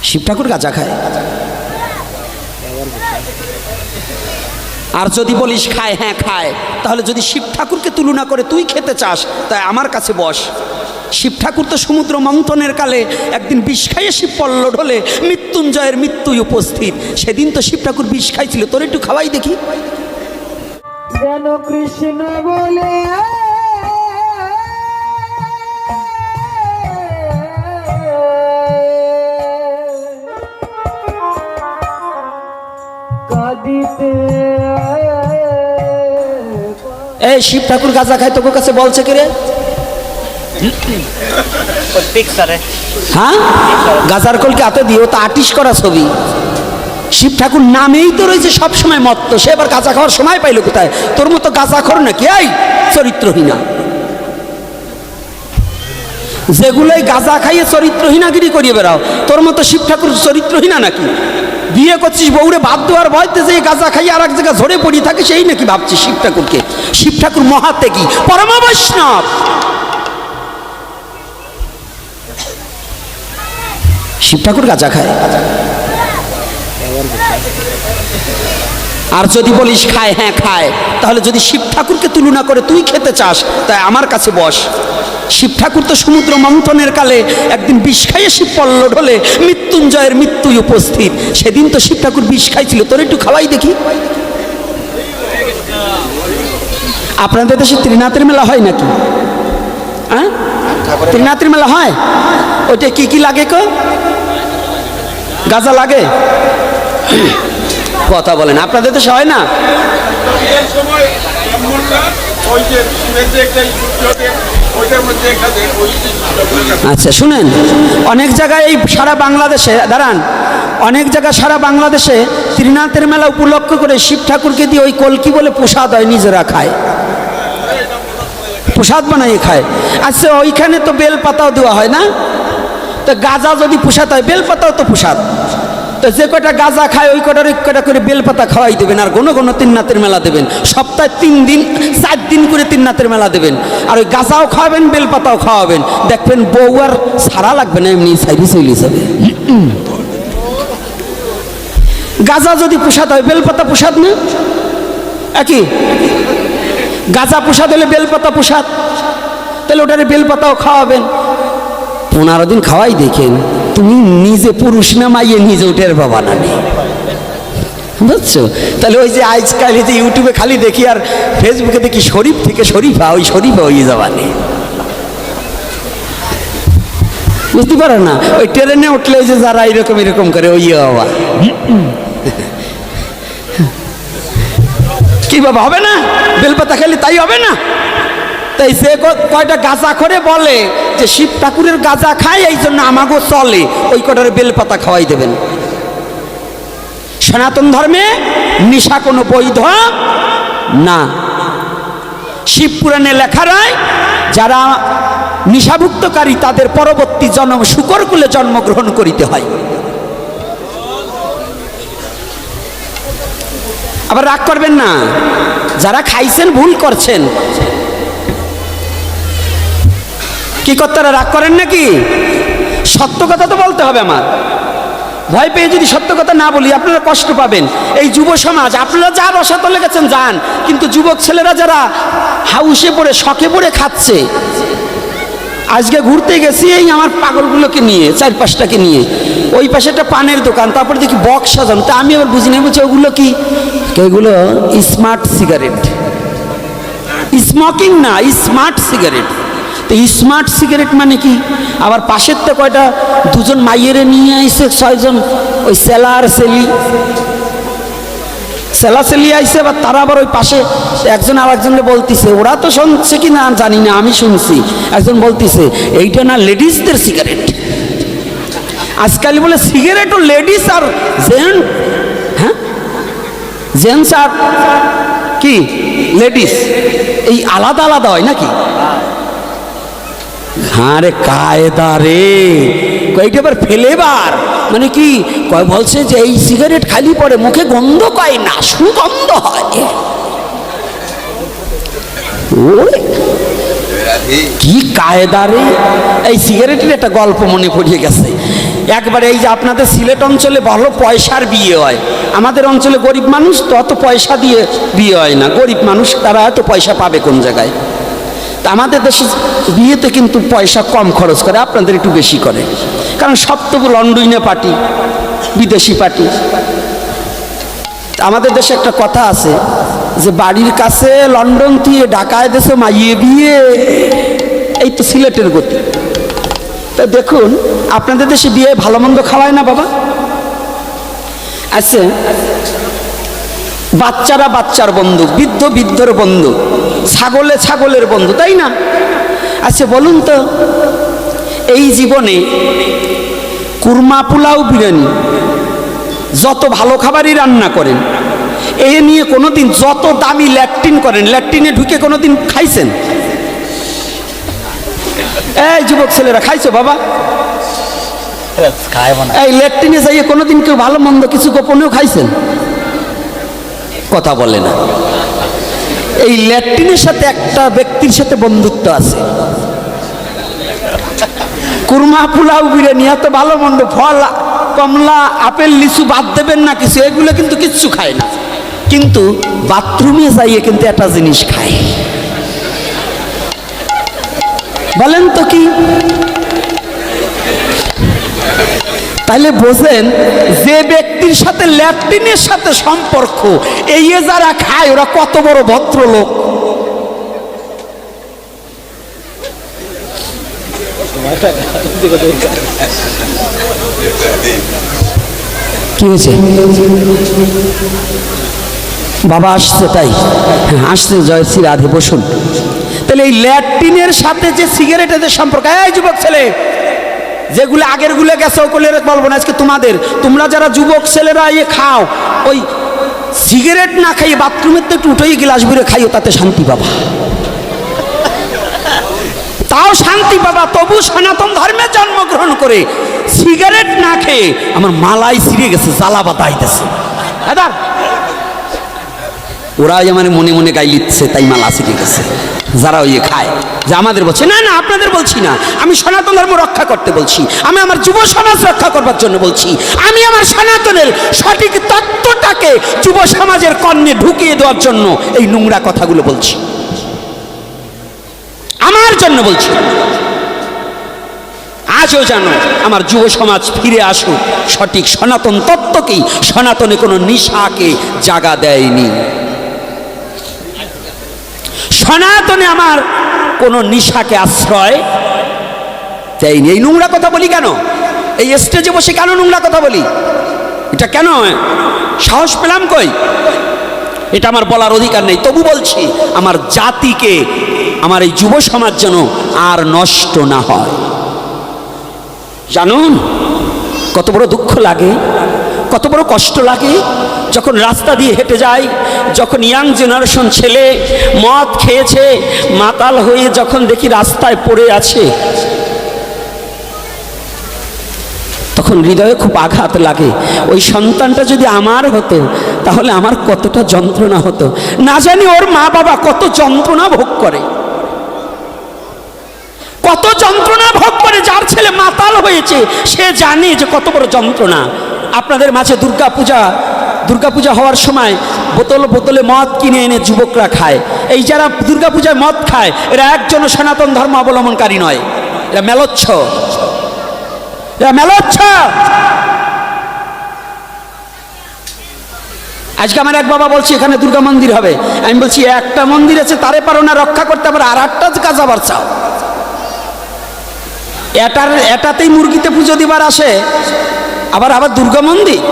শিব ঠাকুর গাঁজা খায়। আর যদি বলিস খায়, হ্যাঁ খায়, তাহলে যদি শিব ঠাকুরকে তুলনা করে তুই খেতে চাস, তাই আমার কাছে বস। শিব ঠাকুর তো সমুদ্র মন্থনের কালে একদিন বিষ খাইয়ে শিব পল্ল ঢলে মৃত্যুঞ্জয়ের মৃত্যুই উপস্থিত। সেদিন তো শিব ঠাকুর বিষ খাইছিল, তোর একটু খাওয়াই দেখি। যেন কৃষ্ণ বলে কাঁদিতে। এই শিব ঠাকুর গাঁজা খায়, তোর কাছে বলছে কে রে? হ্যাঁ, গাজার কলকে হাতে দিও, তা আর্টিস্ট করা ছবি। শিব ঠাকুর নামেই তো রয়েছে সবসময় মত্ত, সে এবার গাঁজা খাওয়ার সময় পাইল কোথায়? তোর মতো গাঁজা খর নাকি? এই চরিত্রহীনা, যেগুলোই গাঁজা খাইয়ে চরিত্রহীনাগিরি করিয়ে বেড়াও, তোর মতো শিব ঠাকুর চরিত্রহীনা নাকি? বিয়ে করছিস বউরে বাদ দেওয়ার ভয়তে যে গাঁজা খাইয়ে আর এক জায়গায় ঝরে পড়ি থাকে, সেই নাকি ভাবছিস শিব ঠাকুরকে? শিব ঠাকুর মহাত্যাগী, পরম বৈষ্ণব। শিব ঠাকুর গাঁজা খায়। আর যদি বলিস খায়, হ্যাঁ খায়, তাহলে যদি শিব ঠাকুরকে তুলনা করে তুই খেতে চাস, তাই আমার কাছে বস। শিব ঠাকুর তো সমুদ্র মন্থনের কালে একদিন বিষ খাইয়ে শিব পল্ল ঢলে মৃত্যুঞ্জয়ের মৃত্যুই উপস্থিত। সেদিন তো শিব ঠাকুর বিষ খাইছিল, তোর একটু খাওয়াই দেখি। আপনাদের দেশে ত্রিনাথের মেলা হয় নাকি? হ্যাঁ, ত্রিনাথের মেলা হয়। ওইটা কি কি লাগে? গাঁজা লাগে? কথা বলেন, আপনাদের দেশে হয় না? আচ্ছা শুনেন, অনেক জায়গায় এই সারা বাংলাদেশে, দাঁড়ান, অনেক জায়গায় সারা বাংলাদেশে ত্রিনাথের মেলা উপলক্ষ করে শিব ঠাকুরকে দিয়ে ওই কলকি বলে প্রসাদ হয়, নিজেরা খায়, প্রসাদ বানাই খায়। আচ্ছা ওইখানে তো বেলপাতাও দেওয়া হয় না? তো গাঁজা যদি প্রসাদ হয়, বেলপাতাও তো প্রসাদ। তো যে কটা গাঁজা খায় ওই কটার এক কটা করে বেলপাতা খাওয়াই দেবেন, আর ঘন ঘন ত্রিনাথের মেলা দেবেন। সপ্তাহে 3 দিন 4 দিন করে ত্রিনাথের মেলা দেবেন, আর ওই গাঁজাও খাওয়াবেন, বেলপাতাও খাওয়াবেন। দেখবেন বউ আর সারা লাগবে না, এমনি সাইডে চলে যাবে। গাঁজা যদি প্রসাদ হয়, বেলপাতা প্রসাদ না? একই, গাঁজা প্রসাদ হলে বেলপাতা প্রসাদ, তাহলে ওটারে বেলপাতাও খাওয়াবেন। 15 দিন খাওয়াই দেখেন, তুমি নিজে পুরুষ না মাইয়ে নিজে উঠের বাবা না, বুঝছো? তাহলে ওই যে আজকাল যে ইউটিউবে খালি দেখি আর ফেসবুকে দেখি শরীফ থেকে শরীফা, ওই শরীফা হয়ে যাবানি, বুঝতে পারো না? ওই ট্রেনে উঠলে যে যারা এরকম এরকম করে ওই বাবা কি বাবা হবে না? বেলপাতা খেলে তাই হবে না? তাই যে কয়টা গাঁজা করে বলে যে শিব ঠাকুরের গাঁজা খায়, এই জন্য আমাকেও চলে, ওই কটারে বেলপাতা খাওয়াই দেবেন। সনাতন ধর্মে নেশা কোনো বৈধ না। শিব পুরাণে লেখা রয়, যারা নেশাভুক্তকারী তাদের পরবর্তী জন্ম শূকর কুলে জন্মগ্রহণ করিতে হয়। আবার রাগ করবেন না, যারা খাইছেন ভুল করছেন। কি করতে রাগ করেন নাকি? সত্য কথা তো বলতে হবে। আমার ভয় পেয়ে যদি সত্য কথা না বলি আপনারা কষ্ট পাবেন। এই যুব সমাজ, আপনারা যা রসাতলে গেছেন যান, কিন্তু যুবক ছেলেরা যারা হাউসে পড়ে শখে পড়ে খাচ্ছে, আজকে ঘুরতে গেছি এই আমার পাগলগুলোকে নিয়ে, 4-5টাকে নিয়ে, ওই পাশে একটা পানের দোকান, তারপরে দেখি বক্স সাজানো। তা আমি আবার বুঝি না, বলছি ওগুলো কি? এগুলো স্মার্ট সিগারেট, স্মোকিং না, স্মার্ট সিগারেট। তো স্মার্ট সিগারেট মানে কি? আবার পাশের তো কয়টা দুজন মাইয়েরে নিয়ে আইসে, 6 জন, ওই সেলাসেলি আইসে। আবার তারা আবার ওই পাশে একজন আর একজনকে বলতিছে, ওরা তো শুনছে কি না জানি না, আমি শুনছি, একজন বলতিছে এইটা না লেডিসদের সিগারেট। আজকাল বলে সিগারেটও লেডিস আর জেন্টস, হ্যাঁ জেন্টস আর কি লেডিস এই আলাদা আলাদা হয় নাকি? হ্যাঁ রে কায়দা রে, কয়টা আবার ফেলেবার মানে কি কয় বলছে যে এই সিগারেট খালি পরে মুখে গন্ধ পায় না, সুগন্ধ হয়। কি কায়দা রে! এই সিগারেটের একটা গল্প মনে পড়িয়ে গেছে। একবারে এই যে আপনাদের সিলেট অঞ্চলে ভালো পয়সার বিয়ে হয়, আমাদের অঞ্চলে গরিব মানুষ তো অত পয়সা দিয়ে বিয়ে হয় না, গরিব মানুষ তারা এত পয়সা পাবে কোন জায়গায়। তা আমাদের দেশে বিয়েতে কিন্তু পয়সা কম খরচ করে, আপনাদের একটু বেশি করে, কারণ সব তো লন্ডনে পার্টি, বিদেশি পার্টি। আমাদের দেশে একটা কথা আছে যে বাড়ির কাছে লন্ডন থেকে ঢাকায় দেশে মাইয়ে বিয়ে, এই তো সিলেটের গতি। তা দেখুন আপনাদের দেশে বিয়ে ভালো মন্দ খাওয়ায় না বাবা? আচ্ছা, বাচ্চারা বাচ্চার বন্ধু, বৃদ্ধ বৃদ্ধর বন্ধু, ছাগলে ছাগলের বন্ধু, তাই না? আচ্ছা বলুন তো, এই জীবনে কুরমা পোলাও বিরিয়ানি যত ভালো খাবারই রান্না করেন, এ নিয়ে কোনোদিন যত দামি ল্যাট্রিন করেন, ল্যাট্রিনে ঢুকে কোনোদিন খাইছেন? এই যুবক ছেলেরা খাইছো বাবা? এই ল্যাট্রিনে যাইয়ে কোনোদিন কেউ ভালো মন্দ কিছু গোপনেও খাইছেন? কথা বলে না। এই ল্যাট্রিনের সাথে একটা ব্যক্তির সাথে বন্ধুত্ব আছে। কুরমা পোলাও বিরিয়ানি এত ভালো মন্দ, ফল কমলা আপেল লিচু বাদ দেবেন না কিছু, এগুলো কিন্তু কিচ্ছু খায় না, কিন্তু বাথরুমে যাইয়ে কিন্তু একটা জিনিস খায়। বলেন তো কি? তাহলে বোঝেন যে ব্যক্তির সাথে ল্যাট্রিনের সাথে সম্পর্ক, এই যারা খায় ওরা কত বড় ভদ্রলোক। কি হয়েছে বাবা? আসছে তাই? হ্যাঁ আসছে, জয়শ্রী রাধে, বসুন। তাহলে এই ল্যাট্রিনের সাথে যে সিগারেটের সম্পর্ক, এই যুবক ছেলে যেগুলো আগের গুলো গেছে ওগুলো বলবো না আজকে তোমাদের, তোমরা যারা যুবক ছেলেরা ইয়ে খাও, ওই সিগারেট না খাইয়ে বাথরুমের তো একটু উঠেই গ্লাস ভরে খাইও, তাতে শান্তি পাবা, তাও শান্তি পাবা। তবু সনাতন ধর্মে জন্মগ্রহণ করে সিগারেট না খেয়ে আমার মালাই ছিঁড়ে গেছে, জ্বালা বাতা আইতেছে। ওরাই আমার মনে মনে গাই লিখছে, তাই মালা ছিঁড়ে গেছে। যারা ওই খায়, যে আমাদের বলছে, না না আপনাদের বলছি না, আমি সনাতন ধর্ম রক্ষা করতে বলছি, আমি আমার যুব সমাজ রক্ষা করবার জন্য বলছি, আমি আমার সনাতনের সঠিক তত্ত্বটাকে যুব সমাজের কর্ণে ঢুকিয়ে দেওয়ার জন্য এই নোংরা কথাগুলো বলছি, আমার জন্য বলছি। আজও জানো আমার যুব সমাজ ফিরে আসুক সঠিক সনাতন তত্ত্বকেই, সনাতনে কোনো নিশাকে জাগা দেয়নি, সনাতনে আমার কোনো নিশাকে আশ্রয় দেয়নি। এই নোংরা কথা বলি কেন? এই স্টেজে বসে কেন নোংরা কথা বলি? এটা কেন সাহস পেলাম কই? এটা আমার বলার অধিকার নেই, তবু বলছি আমার জাতিকে, আমার এই যুব সমাজ যেন আর নষ্ট না হয়। জানুন কত বড় দুঃখ লাগে, কত বড় কষ্ট লাগে যখন রাস্তা দিয়ে হেঁটে যায়, যখন ইয়াং জেনারেশন ছেলে মদ খেয়েছে মাতাল হয়ে যখন দেখি রাস্তায় পড়ে আছে, তখন হৃদয়ে খুব আঘাত লাগে। ওই সন্তানটা যদি আমার হতো তাহলে আমার কতটা যন্ত্রণা হতো, না জানি ওর মা বাবা কত যন্ত্রণা ভোগ করে, কত যন্ত্রণা ভোগ করে। যার ছেলে মাতাল হয়েছে সে জানে যে কত বড় যন্ত্রণা। আপনাদের মাঝে দুর্গাপূজা হওয়ার সময় বোতলে বোতলে মদ কিনে এনে যুবকরা খায়। এই যারা দুর্গাপূজায় মদ খায় এরা একজন সনাতন ধর্ম অবলম্বনকারী নয়, এরা মেলোচ্ছ, এরা মেলোচ্ছ। আজকে আমার এক বাবা বলছে এখানে দুর্গা মন্দির হবে, আমি বলছি একটা মন্দির আছে তারে পারো না রক্ষা করতে, আবার আর একটা কাজ আবার চাও। এটাতেই মুরগিতে পুজো দিবার আসে, আবার দুর্গা মন্দির।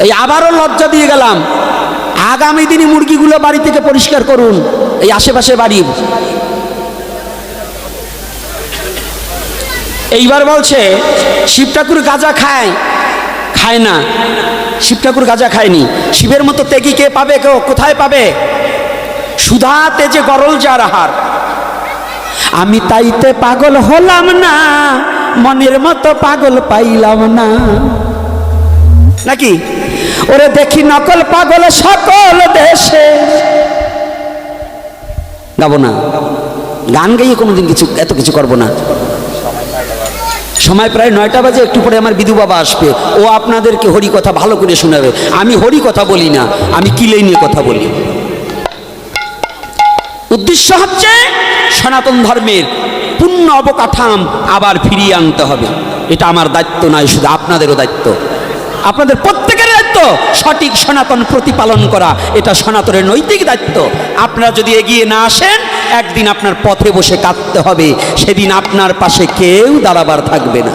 এই আবারও লজ্জা দিয়ে গেলাম, আগামী দিনে মুরগিগুলো বাড়ি থেকে পরিষ্কার করুন, এই আশেপাশে বাড়ি। এইবার বলছে শিব ঠাকুর গাঁজা খায় না, শিব ঠাকুর গাঁজা খায়নি। শিবের মতো তেগি কে পাবে, কেউ কোথায় পাবে? সুধা তেজে গরল যার আহার। আমি তাইতে পাগল হলাম না, মনের মতো পাগল পাইলাম না, নাকি? ওরে দেখি নকল পাগল সকল দেশে। গাবো না, গান গাইয়ে কোনোদিন এত কিছু করবো না। সময় প্রায় 9টা বাজে, একটু পরে আমার বিধু বাবা আসবে, ও আপনাদেরকে হরি কথা ভালো করে শোনাবে। আমি হরি কথা বলি না, আমি কিলে নিয়ে কথা বলি। উদ্দেশ্য হচ্ছে সনাতন ধর্মের পূর্ণ অবকাঠাম আবার ফিরিয়ে আনতে হবে। এটা আমার দায়িত্ব নয়, শুধু আপনাদেরও দায়িত্ব, আপনাদের প্রত্যেকের দায়িত্ব সঠিক সনাতন প্রতিপালন করা। এটা সনাতনের নৈতিক দায়িত্ব। আপনারা যদি এগিয়ে না আসেন, একদিন আপনার পথে বসে কাঁদতে হবে, সেদিন আপনার পাশে কেউ দাঁড়াবার থাকবে না।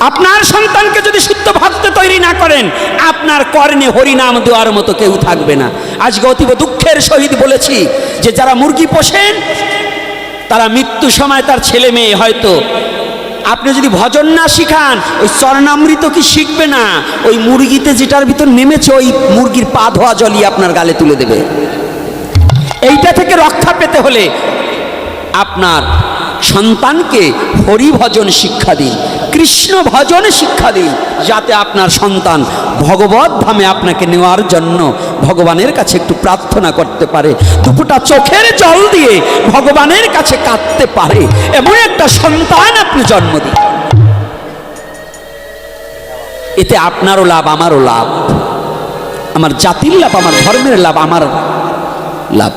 আপনার সন্তানকে যদি শুদ্ধ ভাবতে তৈরি না করেন, আপনার কর্ণে হরিনাম দেওয়ার মতো কেউ থাকবে না। আজকে অতীব দুঃখের সহিত বলেছি যে যারা মুরগি পোষেন, তারা মৃত্যু সময় তার ছেলে মেয়ে হয়তো, আপনি যদি ভজন না শিখান, ওই চরণামৃত কি শিখবে না, ওই মুরগিতে যেটার ভিতর নেমেছে ওই মুরগির পা ধোয়া জলই আপনার গালে তুলে দেবে। এইটা থেকে রক্ষা পেতে হলে আপনার সন্তানকে হরি ভজন শিক্ষা দিন, কৃষ্ণ ভজন শিক্ষা দিন, যাতে আপনার সন্তান ভগবত ধামে আপনাকে নেওয়ার জন্য ভগবানের কাছে একটু প্রার্থনা করতে পারে, দুপুটা চোখের জল দিয়ে ভগবানের কাছে কাঁদতে পারে, এমন একটা সন্তান আপনি জন্ম দিন। এতে আপনারও লাভ, আমারও লাভ, আমার জাতির লাভ, আমার ধর্মের লাভ, আমার লাভ।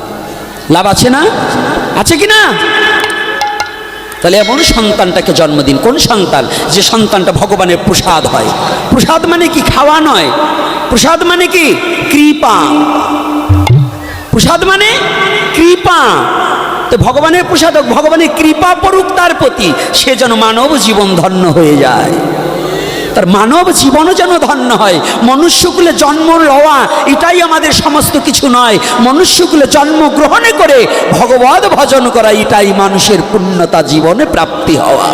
লাভ আছে না? আছে কি না? তাহলে এমন সন্তানটাকে জন্ম দিন। কোন সন্তান? যে সন্তানটা ভগবানের প্রসাদ হয়। প্রসাদ মানে কি? খাওয়া নয়। প্রসাদ মানে কি? কৃপা। প্রসাদ মানে কৃপা। তো ভগবানের প্রসাদ, ভগবানের কৃপা পড়ুক তার প্রতি, সে যেন মানব জীবন ধন্য হয়ে যায়, তার মানব জীবনও যেন ধন্য হয়। মনুষ্যকুলে জন্ম লওয়া এটাই আমাদের সমস্ত কিছু নয়, মনুষ্যকুলে জন্মগ্রহণে করে ভগবত ভজন করা এটাই মানুষের পূর্ণতা জীবনে প্রাপ্তি হওয়া।